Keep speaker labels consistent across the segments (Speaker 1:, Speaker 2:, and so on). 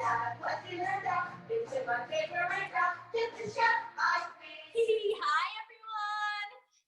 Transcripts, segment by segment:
Speaker 1: Hi everyone,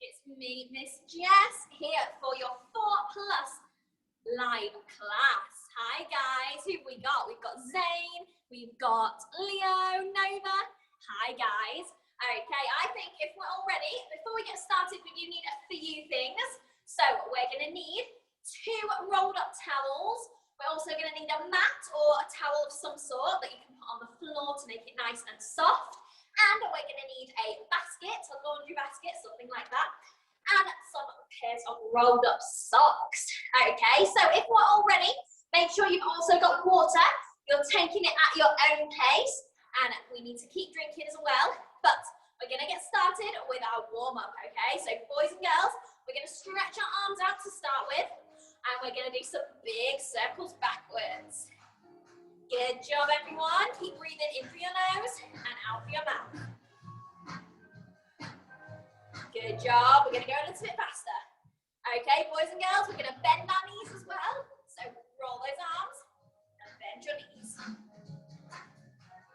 Speaker 1: it's me, Miss Jess, here for your 4+ live class. Hi guys, who have we got? We've got Zane, we've got Leo, Nova. Hi guys. Okay, I think if we're all ready, before we get started, we do need a few things. So we're going to need 2 rolled up towels. We're also going to need a mat or a towel of some sort that you can put on the floor to make it nice and soft. And we're going to need a basket, a laundry basket, something like that. And some pairs of rolled up socks. Okay, so if we're all ready, make sure you've also got water. You're taking it at your own pace. And we need to keep drinking as well. But we're going to get started with our warm-up, okay? So boys and girls, we're going to stretch our arms out to start with. And we're going to do some big circles backwards. Good job, everyone. Keep breathing in through your nose and out through your mouth. Good job. We're going to go a little bit faster. Okay, boys and girls, we're going to bend our knees as well. So roll those arms and bend your knees.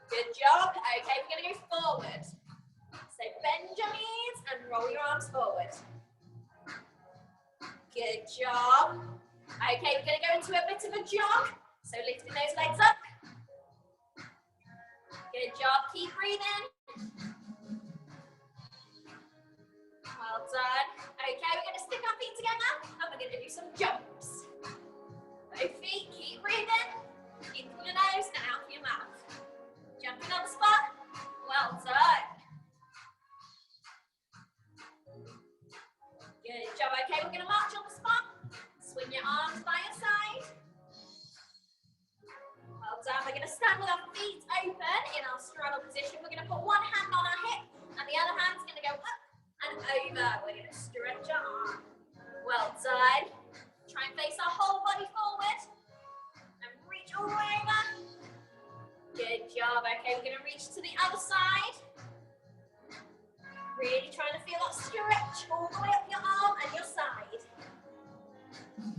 Speaker 1: Good job. Okay, we're going to go forward. So bend your knees and roll your arms forward. Good job. Okay, we're going to go into a bit of a jog. So lifting those legs up. Good job. Keep breathing. Well done. Okay, we're going to stick our feet together and we're going to do some jumps. Both feet, keep breathing. In through your nose and out through your mouth. Jumping on the spot. Well done. Good job. Okay, we're going to march on the spot. Swing your arms by your side. Well done. We're going to stand with our feet open in our straddle position. We're going to put one hand on our hip and the other hand's going to go up and over. We're going to stretch our arm. Well done. Try and face our whole body forward and reach all the way over. Good job. Okay, we're going to reach to the other side. Really trying to feel that stretch all the way up your arm and your side.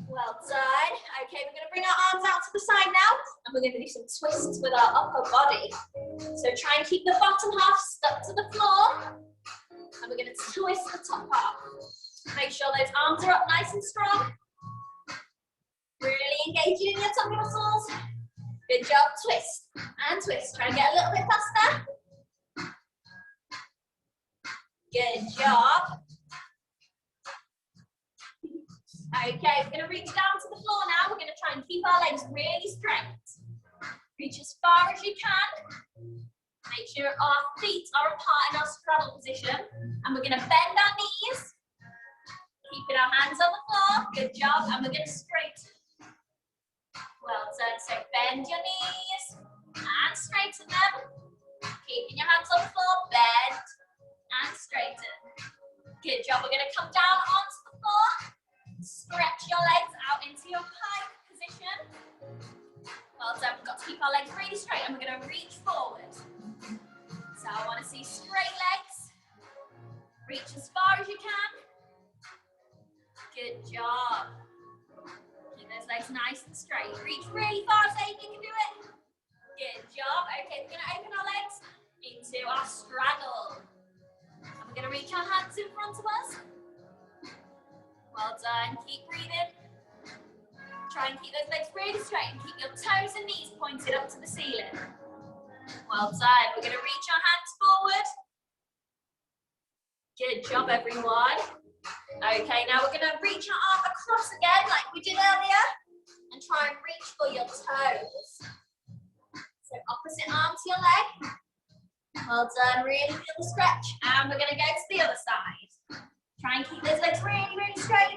Speaker 1: Well done. Okay, we're going to bring our arms out to the side now and we're going to do some twists with our upper body. So try and keep the bottom half stuck to the floor and we're going to twist the top half. Make sure those arms are up nice and strong. Really engaging in your tummy muscles. Good job. Twist and twist. Try and get a little bit faster. Good job. Okay, we're going to reach down to the floor now. We're going to try and keep our legs really straight. Reach as far as you can. Make sure our feet are apart in our straddle position. And we're going to bend our knees. Keeping our hands on the floor. Good job. And we're going to straighten. Well done. So bend your knees and straighten them. Keeping your hands on the floor. Bend and straighten. Good job. We're going to come down onto the floor. Stretch your legs out into your pike position. Well done. We've got to keep our legs really straight and we're going to reach forward. So I want to see straight legs. Reach as far as you can. Good job. Keep those legs nice and straight. Reach really far, Zane, you can do it. Good job. Okay, we're going to open our legs into our straddle. And we're going to reach our hands in front of us. Well done. Keep breathing. Try and keep those legs really straight and keep your toes and knees pointed up to the ceiling. Well done. We're going to reach our hands forward. Good job, everyone. Okay, now we're going to reach our arm across again like we did earlier and try and reach for your toes. So opposite arm to your leg. Well done. Really feel the stretch. And we're going to go to the other side. Try and keep those legs really, really straight.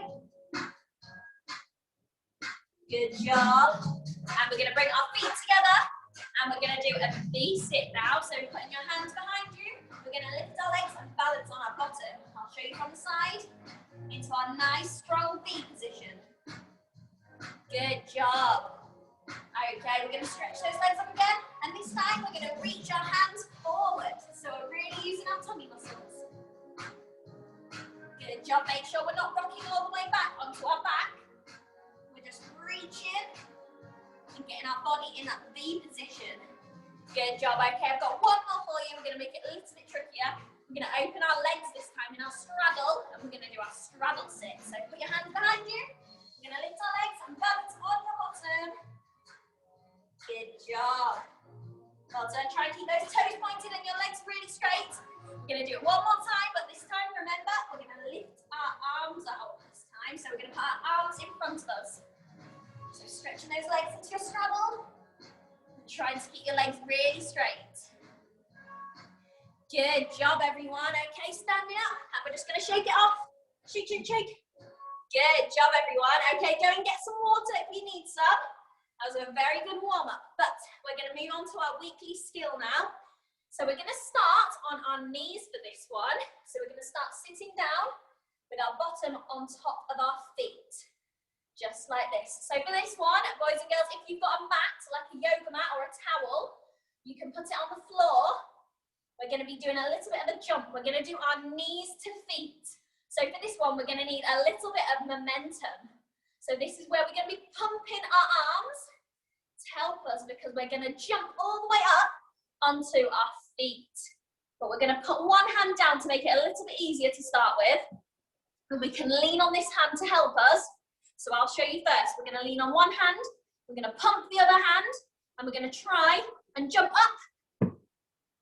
Speaker 1: Good job. And we're going to bring our feet together. And we're going to do a V-sit now. So putting your hands behind you. We're going to lift our legs and balance on our bottom. I'll show you from the side. Into our nice, strong V position. Good job. Okay, we're going to stretch those legs up again. And this time we're going to reach our hands forward. So we're really using our tummy muscles. Good job. Make sure we're not rocking all the way back onto our back. We're just reaching and getting our body in that V position. Good job. Okay, I've got one more for you. We're going to make it a little bit trickier. We're going to open our legs this time in our straddle, and we're going to do our straddle sit. So put your hands behind you. We're going to lift our legs and balance on your bottom. Good job. Well done. Try and keep those toes pointed and your legs really straight. We're going to do it one more time, but this time, remember, we're going to lift our arms out this time. So we're going to put our arms in front of us. So stretching those legs into your straddle. And trying to keep your legs really straight. Good job, everyone. Okay, standing up. And we're just going to shake it off. Shake, shake, shake. Good job, everyone. Okay, go and get some water if you need some. That was a very good warm-up. But we're going to move on to our weekly skill now. So we're going to start on our knees for this one. So we're going to start sitting down with our bottom on top of our feet. Just like this. So for this one, boys and girls, if you've got a mat, like a yoga mat or a towel, you can put it on the floor. We're going to be doing a little bit of a jump. We're going to do our knees to feet. So for this one, we're going to need a little bit of momentum. So this is where we're going to be pumping our arms to help us, because we're going to jump all the way up onto our feet. But we're going to put one hand down to make it a little bit easier to start with. And we can lean on this hand to help us. So I'll show you first. We're going to lean on one hand, we're going to pump the other hand, and we're going to try and jump up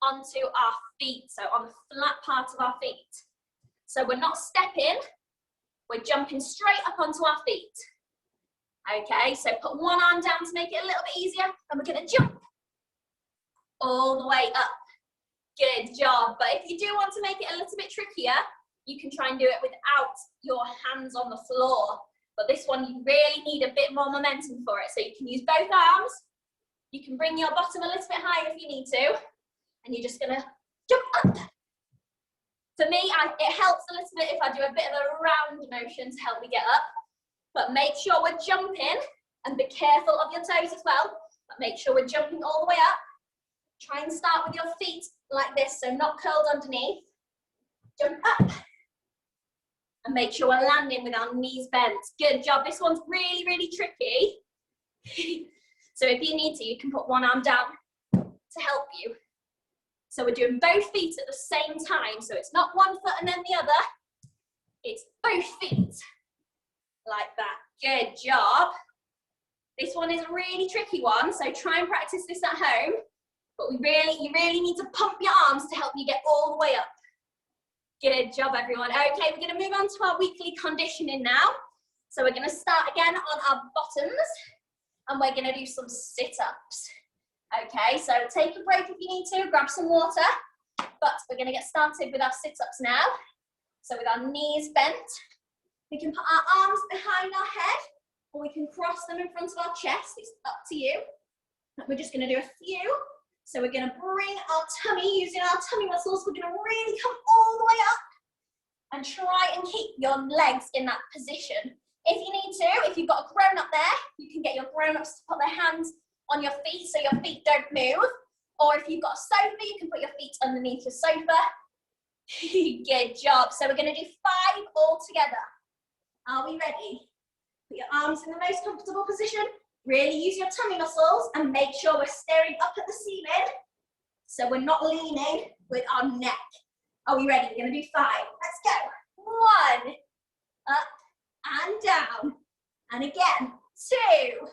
Speaker 1: onto our feet, so on the flat part of our feet. So we're not stepping, we're jumping straight up onto our feet. Okay, so put one arm down to make it a little bit easier, and we're going to jump all the way up. Good job. But if you do want to make it a little bit trickier, you can try and do it without your hands on the floor. But this one, you really need a bit more momentum for it. So you can use both arms. You can bring your bottom a little bit higher if you need to. And you're just going to jump up. For me, it helps a little bit if I do a bit of a round motion to help me get up. But make sure we're jumping. And be careful of your toes as well. But make sure we're jumping all the way up. Try and start with your feet like this, so not curled underneath. Jump up. And make sure we're landing with our knees bent. Good job. This one's really, really tricky. So if you need to, you can put one arm down to help you. So we're doing both feet at the same time. So it's not one foot and then the other. It's both feet. Like that. Good job. This one is a really tricky one. So try and practice this at home. But you really need to pump your arms to help you get all the way up. Good job, everyone. Okay, we're going to move on to our weekly conditioning now. So we're going to start again on our bottoms, and we're going to do some sit-ups. Okay, so take a break if you need to, grab some water, but we're going to get started with our sit-ups now. So with our knees bent, we can put our arms behind our head, or we can cross them in front of our chest. It's up to you. And we're just going to do a few. So we're going to bring our tummy, using our tummy muscles, we're going to really come all the way up and try and keep your legs in that position. If you need to, if you've got a grown-up there, you can get your grown-ups to put their hands on your feet so your feet don't move. Or if you've got a sofa, you can put your feet underneath your sofa. Good job. So we're going to do 5 all together. Are we ready? Put your arms in the most comfortable position. Really use your tummy muscles and make sure we're staring up at the ceiling so we're not leaning with our neck. Are we ready? We're going to do 5. Let's go. 1, up and down. And again, 2.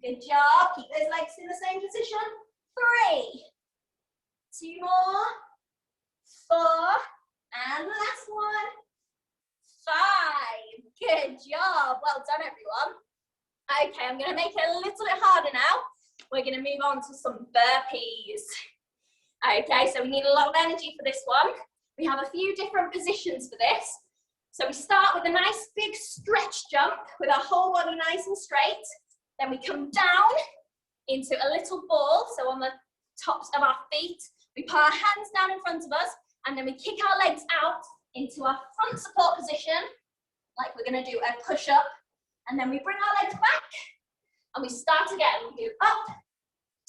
Speaker 1: Good job. Keep those legs in the same position. 3. 2 more. 4. And last one. 5. Good job. Well done, everyone. Okay, I'm going to make it a little bit harder now. We're going to move on to some burpees. Okay, so we need a lot of energy for this one. We have a few different positions for this. So we start with a nice big stretch jump with our whole body nice and straight. Then we come down into a little ball, so on the tops of our feet. We put our hands down in front of us, and then we kick our legs out into our front support position, like we're going to do a push-up. And then we bring our legs back, and we start again. We do up,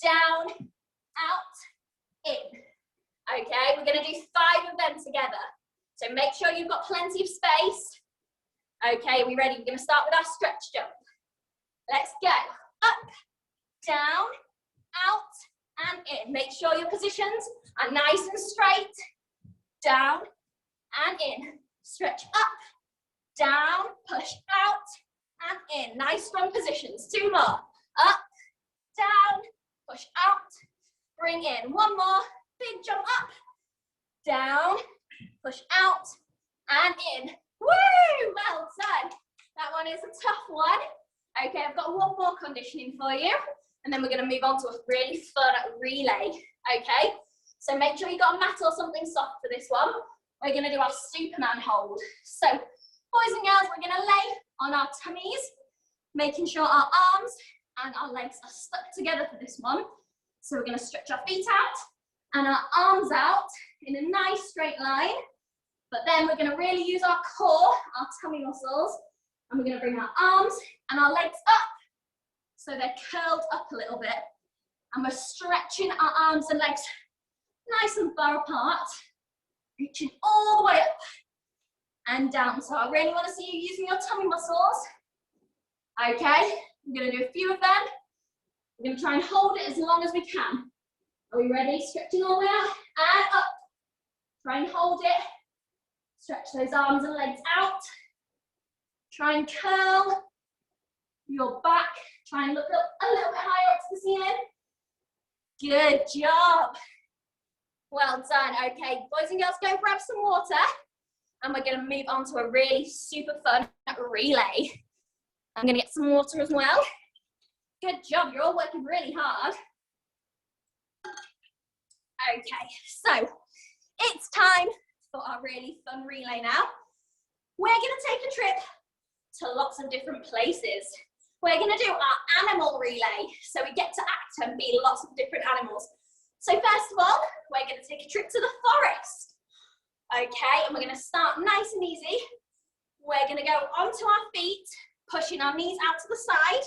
Speaker 1: down, out, in. Okay, we're going to do 5 of them together. So make sure you've got plenty of space. Okay, are we ready? We're going to start with our stretch jump. Let's go. Up, down, out, and in. in. Make sure your positions are nice and straight. Down and in. Stretch up, down, push out and in. Nice strong positions. 2 more. Up, down, push out, bring in. 1 more. Big jump up, down, push out and in. Woo! Well done. That one is a tough one. Okay, I've got 1 more conditioning for you, and then we're going to move on to a really fun relay. Okay, so make sure you got a mat or something soft for this one. We're going to do our Superman hold. So, boys and girls, we're going to lay on our tummies, making sure our arms and our legs are stuck together for this one. So we're going to stretch our feet out and our arms out in a nice straight line. But then we're going to really use our core, our tummy muscles, and we're going to bring our arms and our legs up so they're curled up a little bit. And we're stretching our arms and legs nice and far apart, reaching all the way up and down. So I really want to see you using your tummy muscles. Okay, I'm going to do a few of them. We're going to try and hold it as long as we can. Are we ready? Stretching all the way out and up. Try and hold it. Stretch those arms and legs out. Try and curl your back. Try and look up a little bit higher up to the ceiling. Good job. Well done. Okay, boys and girls, go grab some water. And we're going to move on to a really super fun relay. I'm going to get some water as well. Good job. You're all working really hard. Okay, so it's time for our really fun relay now. We're going to take a trip to lots of different places. We're going to do our animal relay, so we get to act and be lots of different animals. So first of all, we're going to take a trip to the forest. Okay, and we're going to start nice and easy. We're going to go onto our feet, pushing our knees out to the side.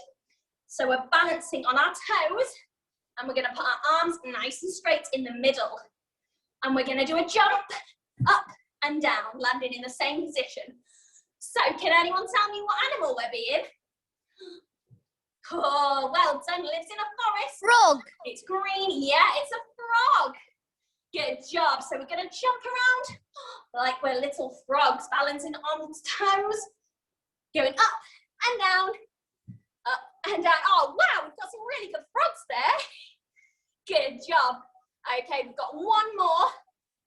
Speaker 1: So we're balancing on our toes, and we're going to put our arms nice and straight in the middle. And we're going to do a jump up and down, landing in the same position. So can anyone tell me what animal we're being? Oh, well done. Lives in a forest.
Speaker 2: Frog.
Speaker 1: It's green. Yeah, it's a frog. Good job. So we're going to jump around like we're little frogs, balancing on toes, going up and down, up and down. Oh, wow, we've got some really good frogs there. Good job. Okay, we've got 1 more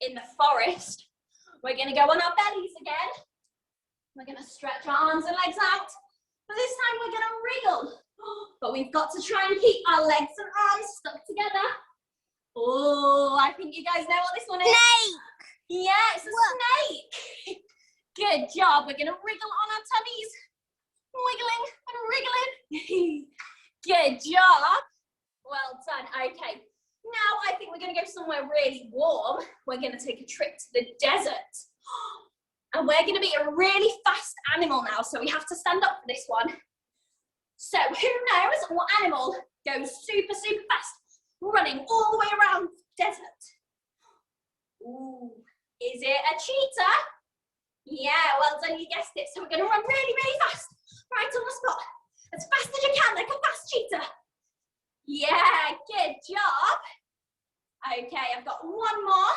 Speaker 1: in the forest. We're going to go on our bellies again. We're going to stretch our arms and legs out. But this time we're going to wriggle. But we've got to try and keep our legs and arms stuck together. Oh, I think you guys know what this one is.
Speaker 2: Snake.
Speaker 1: Yeah, it's a snake. Good job. We're going to wriggle on our tummies. Wiggling and wriggling. Good job. Well done. Okay. Now I think we're going to go somewhere really warm. We're going to take a trip to the desert. And we're going to be a really fast animal now, so we have to stand up for this one. So who knows what animal goes super, super fast, running all the way around the desert? Ooh, is it a cheetah? Yeah, well done, you guessed it. So we're going to run really, really fast, right on the spot, as fast as you can, like a fast cheetah. Yeah, good job. Okay, I've got 1 more.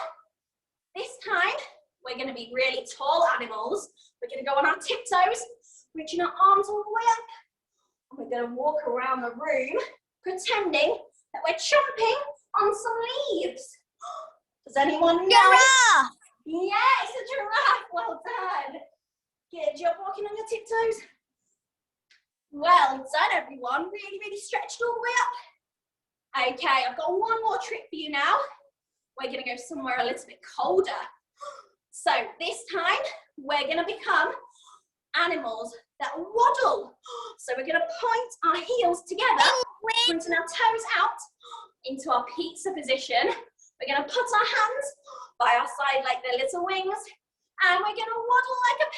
Speaker 1: This time, we're going to be really tall animals. We're going to go on our tiptoes, reaching our arms all the way up. And we're going to walk around the room, pretending that we're chomping on some leaves. Does anyone know?
Speaker 2: Giraffe.
Speaker 1: Yeah, it's a giraffe. Well done. Good job walking on your tiptoes. Well done, everyone. Really, really stretched all the way up. Okay, I've got 1 more trick for you now. We're going to go somewhere a little bit colder. So this time, we're going to become animals that waddle. So we're going to point our heels together, pointing our toes out into our pizza position. We're going to put our hands by our side like their little wings, and we're going to waddle like a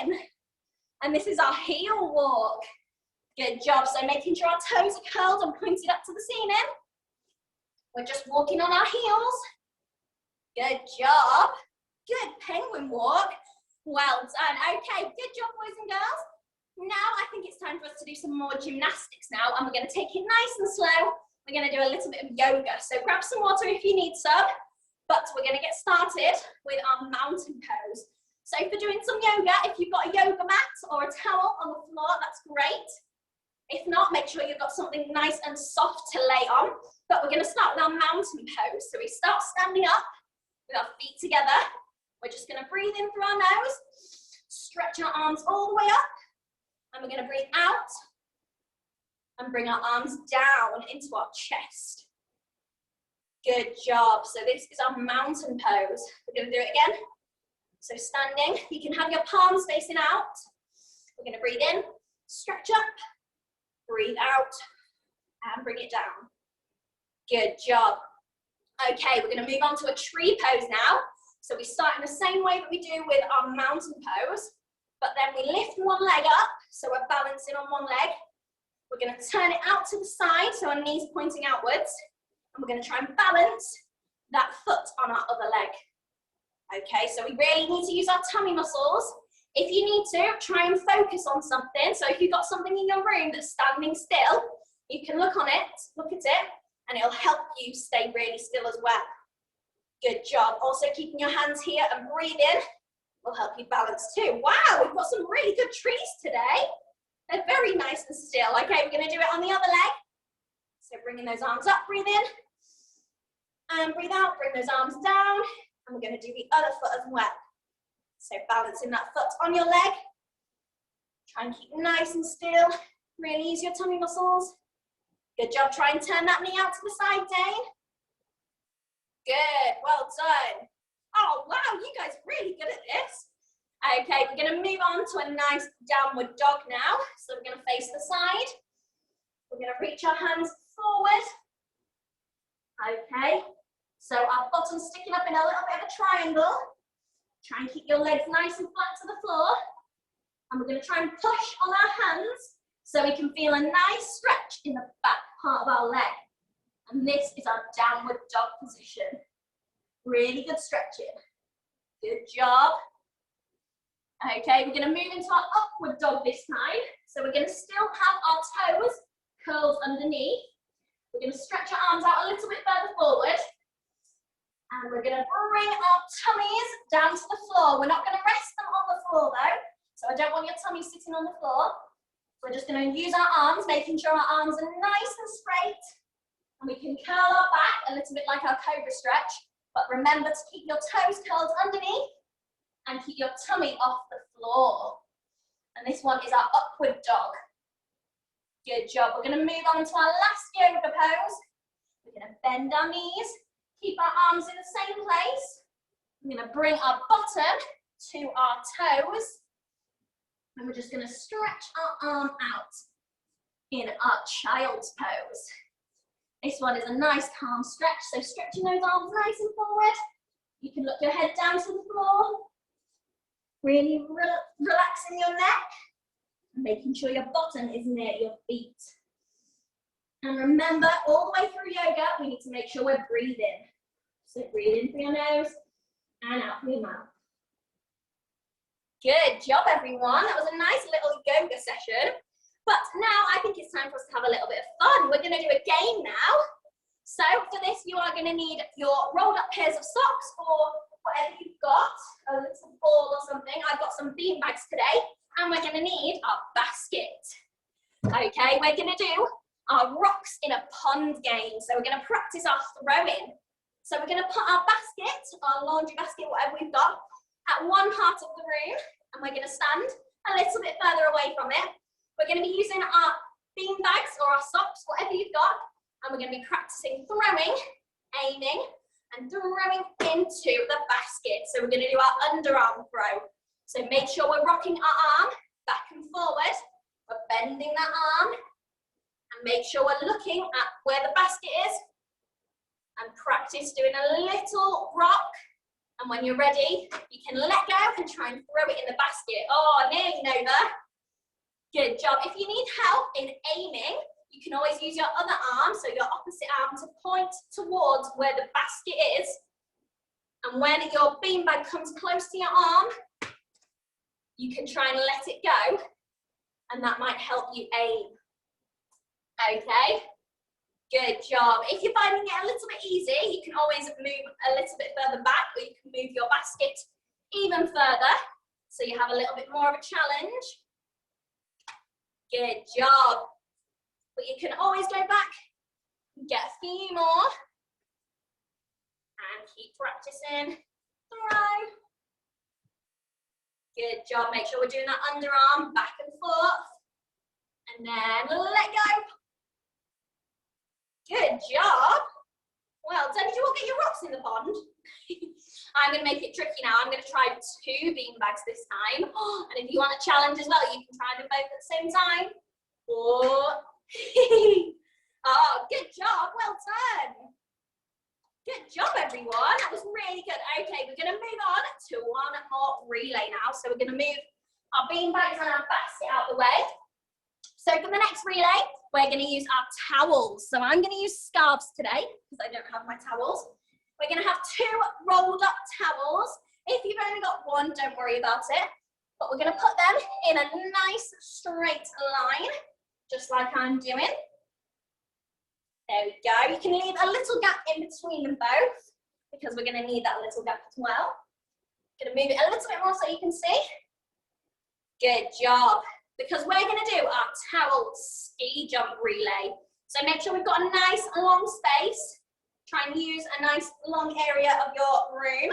Speaker 1: penguin. And this is our heel walk. Good job. So making sure our toes are curled and pointed up to the ceiling. We're just walking on our heels. Good job. Good penguin walk. Well done. Okay, good job, boys and girls. Now I think it's time for us to do some more gymnastics now, and we're going to take it nice and slow. we're going to do a little bit of yoga. So grab some water if you need some, but we're going to get started with our mountain pose. So for doing some yoga, if you've got a yoga mat or a towel on the floor, that's great. If not, make sure you've got something nice and soft to lay on. But we're going to start with our mountain pose. So we start standing up with our feet together. We're just going to breathe in through our nose, stretch our arms all the way up, and we're going to breathe out and bring our arms down into our chest. Good job. So this is our mountain pose. We're going to do it again. So standing, you can have your palms facing out. We're going to breathe in, stretch up, breathe out, and bring it down. Good job. Okay, we're going to move on to a tree pose now. So we start in the same way that we do with our mountain pose, but then we lift one leg up, so we're balancing on one leg. We're going to turn it out to the side, so our knees pointing outwards, and we're going to try and balance that foot on our other leg. Okay, so we really need to use our tummy muscles. If you need to, try and focus on something. So if you've got something in your room that's standing still, you can look at it, and it'll help you stay really still as well. Good job. Also keeping your hands here and breathing will help you balance too. Wow, we've got some really good trees today. They're very nice and still. Okay, we're going to do it on the other leg. So bringing those arms up, breathe in. And breathe out, bring those arms down. And we're going to do the other foot as well. So balancing that foot on your leg. Try and keep nice and still. Really use your tummy muscles. Good job. Try and turn that knee out to the side, Dane. Good, well done. Oh, wow, you guys are really good at this. Okay, we're going to move on to a nice downward dog now. So we're going to face the side. We're going to reach our hands forward. Okay, so our bottom's sticking up in a little bit of a triangle. Try and keep your legs nice and flat to the floor. And we're going to try and push on our hands so we can feel a nice stretch in the back part of our leg. And this is our downward dog position. Really good stretching. Good job. Okay, we're going to move into our upward dog this time. So we're going to still have our toes curled underneath. We're going to stretch our arms out a little bit further forward. And we're going to bring our tummies down to the floor. We're not going to rest them on the floor though. So I don't want your tummy sitting on the floor. We're just going to use our arms, making sure our arms are nice and straight. And we can curl our back a little bit like our cobra stretch, but remember to keep your toes curled underneath and keep your tummy off the floor. And this one is our upward dog. Good job. We're going to move on to our last yoga pose. We're going to bend our knees, keep our arms in the same place. We're going to bring our bottom to our toes. And we're just going to stretch our arm out in our child's pose. This one is a nice calm stretch, so stretching those arms nice and forward. You can look your head down to the floor. Really relaxing your neck. Making sure your bottom is near your feet. And remember, all the way through yoga, we need to make sure we're breathing. So breathe in through your nose and out through your mouth. Good job, everyone. That was a nice little yoga session. But now I think it's time for us to have a little bit of fun. We're going to do a game now. So for this, you are going to need your rolled up pairs of socks or whatever you've got, a little ball or something. I've got some bean bags today, and we're going to need our basket. Okay, we're going to do our rocks in a pond game. So we're going to practice our throwing. So we're going to put our basket, our laundry basket, whatever we've got, at one part of the room, and we're going to stand a little bit further away from it. We're going to be using our bean bags or our socks, whatever you've got, and we're going to be practicing throwing, aiming, and throwing into the basket. So we're going to do our underarm throw. So make sure we're rocking our arm back and forward. We're bending that arm, and make sure we're looking at where the basket is, and practice doing a little rock. And when you're ready, you can let go and try and throw it in the basket. Oh, nearly Nova. Good job. If you need help in aiming, you can always use your other arm, so your opposite arm, to point towards where the basket is. And when your beanbag comes close to your arm, you can try and let it go, and that might help you aim. Okay? Good job. If you're finding it a little bit easy, you can always move a little bit further back, or you can move your basket even further, so you have a little bit more of a challenge. Good job. But you can always go back, get a few more, and keep practicing. Throw. Good job. Make sure we're doing that underarm back and forth. And then let go. Good job. Well done. Did you all get your rocks in the pond? I'm going to make it tricky now. I'm going to try 2 beanbags this time. And if you want a challenge as well, you can try them both at the same time. Oh, oh, good job. Well done. Good job, everyone. That was really good. Okay, we're going to move on to one more relay now. So we're going to move our beanbags and our basket out of the way. So for the next relay, we're going to use our towels. So I'm going to use scarves today because I don't have my towels. We're going to have 2 rolled up towels. If you've only got one, don't worry about it. But we're going to put them in a nice straight line, just like I'm doing. There we go. You can leave a little gap in between them both because we're going to need that little gap as well. Going to move it a little bit more so you can see. Good job. Because we're going to do our towel ski jump relay. So make sure we've got a nice long space. Try and use a nice long area of your room.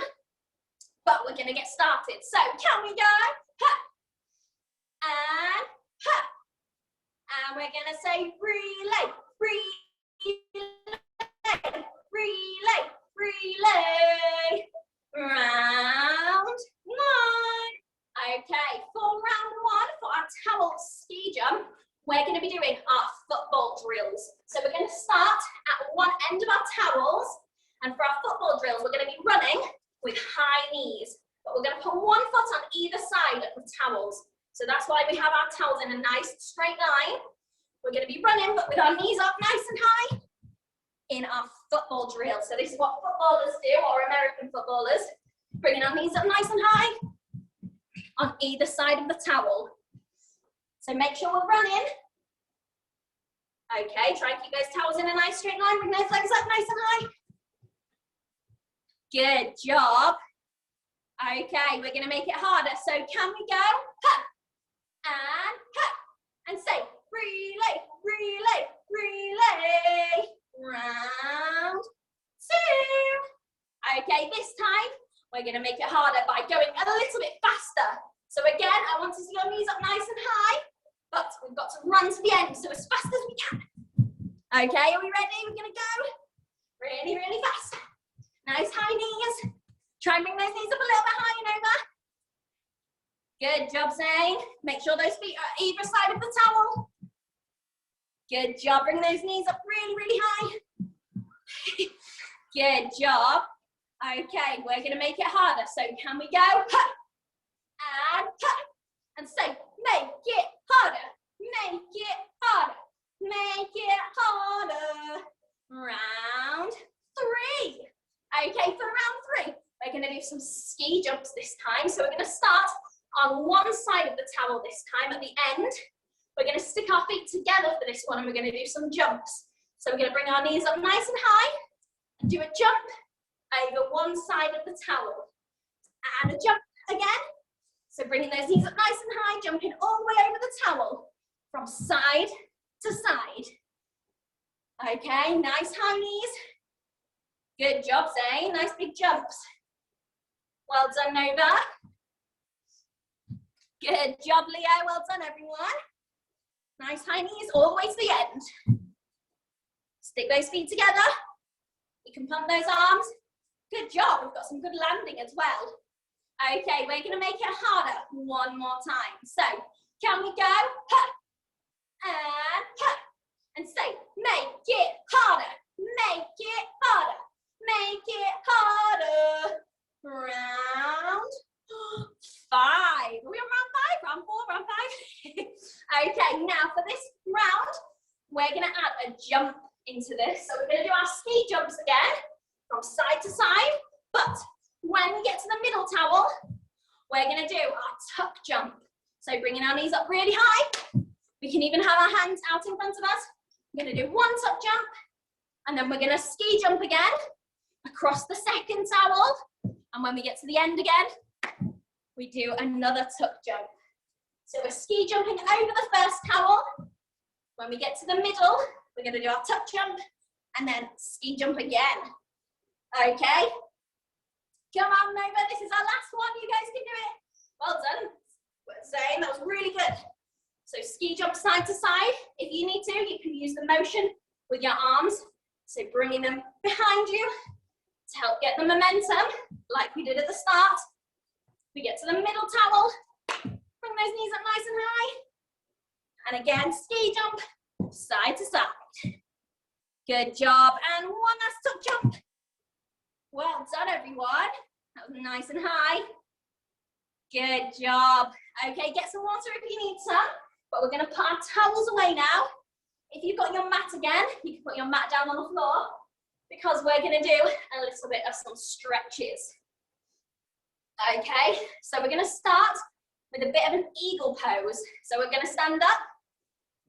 Speaker 1: But we're going to get started. So can we go? Ha! And ha! And we're going to say relay, relay, relay, relay. Round 9. Okay, for round 1, for our towel ski jump, we're going to be doing our football drills. So we're going to start at one end of our towels, and for our football drills, we're going to be running with high knees. But we're going to put one foot on either side of the towels. So that's why we have our towels in a nice straight line. We're going to be running, but with our knees up nice and high in our football drill. So this is what footballers do, or American footballers, bringing our knees up nice and high on either side of the towel. So make sure we're running. Okay, try and keep those towels in a nice straight line. Bring those legs up nice and high. Good job. Okay, we're going to make it harder. So can we go? Ha! And say relay, relay, relay. Round 2. Okay, this time we're going to make it harder by going a little bit faster. So again, I want to see your knees up nice and high, but we've got to run to the end, so as fast as we can. Okay, are we ready? We're going to go really, really fast. Nice high knees. Try and bring those knees up a little bit high and over. Good job, Zane. Make sure those feet are either side of the towel. Good job. Bring those knees up really, really high. Good job. Okay, we're going to make it harder. So can we go? Ha! And say, make it harder. Make it harder. Make it harder. Round 3. Okay, for round 3, we're going to do some ski jumps this time. So we're going to start on one side of the towel this time at the end. We're going to stick our feet together for this one, and we're going to do some jumps. So we're going to bring our knees up nice and high and do a jump over one side of the towel. And a jump again. So bringing those knees up nice and high, jumping all the way over the towel from side to side. Okay, nice high knees. Good job, Zane. Nice big jumps. Well done, Nova. Good job, Leo. Well done, everyone. Nice high knees all the way to the end. Stick those feet together. You can pump those arms. Good job. We've got some good landing as well. Okay, we're going to make it harder one more time. So, can we go? Ha! And say, make it harder. Make it harder. Make it harder. Round 5. Are we on round 5? Round 4? Round 5? Okay, now for this round, we're going to add a jump into this. So we're going to do our ski jumps again from side to side. But when we get to the middle towel, we're going to do our tuck jump. So bringing our knees up really high. We can even have our hands out in front of us. We're going to do one tuck jump And then we're gonna ski jump again, across the second towel. And when we get to the end again, we do another tuck jump. So we're ski jumping over the first towel. When we get to the middle, we're gonna do our tuck jump and then ski jump again. Okay? Come on, Nova, this is our last one. You guys can do it. Well done, Zane, that was really good. So ski jump side to side. If you need to, you can use the motion with your arms. So bringing them behind you to help get the momentum, like we did at the start. We get to the middle towel, bring those knees up nice and high. And again, ski jump, side to side. Good job, and one last tuck jump. Well done, everyone. That was nice and high. Good job. Okay, get some water if you need some, but we're gonna put our towels away now. If you've got your mat again, you can put your mat down on the floor because we're gonna do a little bit of some stretches. Okay, so we're gonna start with a bit of an eagle pose. So we're gonna stand up,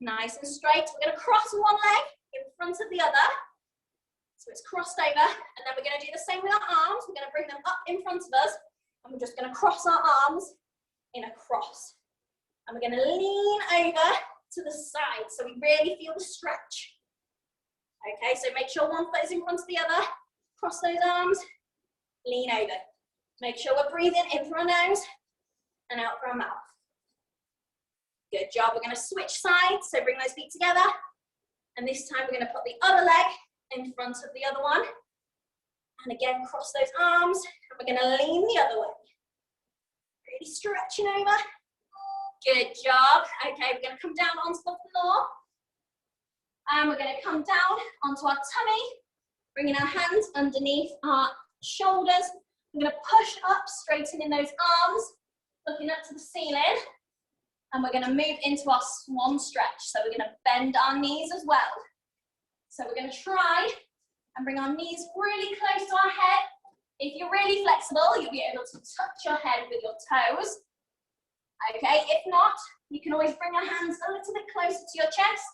Speaker 1: nice and straight. We're gonna cross one leg in front of the other. So it's crossed over, and then we're gonna do the same with our arms. We're gonna bring them up in front of us, and we're just gonna cross our arms in a cross. And we're gonna lean over to the side, so we really feel the stretch. Okay, so make sure one foot is in front of the other, cross those arms, lean over. Make sure we're breathing in through our nose and out through our mouth. Good job, we're gonna switch sides, so bring those feet together, and this time we're gonna put the other leg in front of the other one, and again, cross those arms, and we're gonna lean the other way. Really stretching over. Good job. Okay, we're gonna come down onto the floor, and we're gonna come down onto our tummy, bringing our hands underneath our shoulders. We're gonna push up, straightening those arms, looking up to the ceiling, and we're gonna move into our swan stretch. So we're gonna bend our knees as well. So we're gonna try and bring our knees really close to our head. If you're really flexible, you'll be able to touch your head with your toes. Okay, if not, you can always bring your hands a little bit closer to your chest.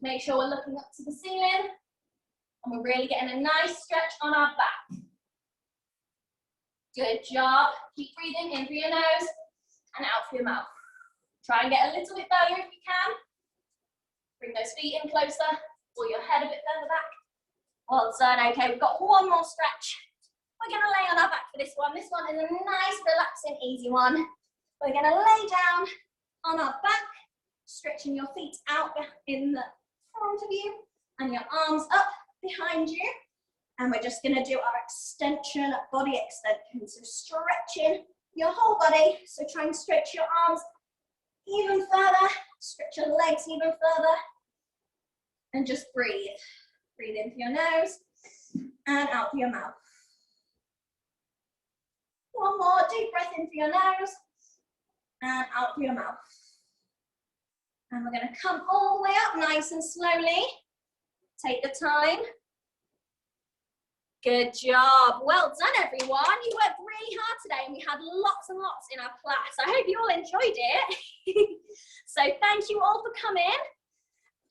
Speaker 1: Make sure we're looking up to the ceiling, and we're really getting a nice stretch on our back. Good job. Keep breathing in through your nose and out through your mouth. Try and get a little bit lower if you can. Bring those feet in closer, or your head a bit further back. Well done. Okay, we've got one more stretch. We're going to lay on our back for this one. This one is a nice, relaxing, easy one. We're going to lay down on our back, stretching your feet out in the front of you and your arms up behind you. And we're just going to do our extension, body extension. So stretching your whole body. So try and stretch your arms even further, stretch your legs even further, and just breathe. Breathe in through your nose and out through your mouth. One more, deep breath in through your nose and out through your mouth. And we're going to come all the way up nice and slowly. Take the time. Good job. Well done, everyone. You worked really hard today, and we had lots and lots in our class. I hope you all enjoyed it. So thank you all for coming.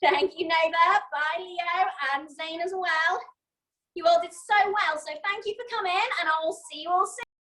Speaker 1: Thank you, Nova. Bye, Leo, and Zane as well. You all did so well, so thank you for coming, and I will see you all soon.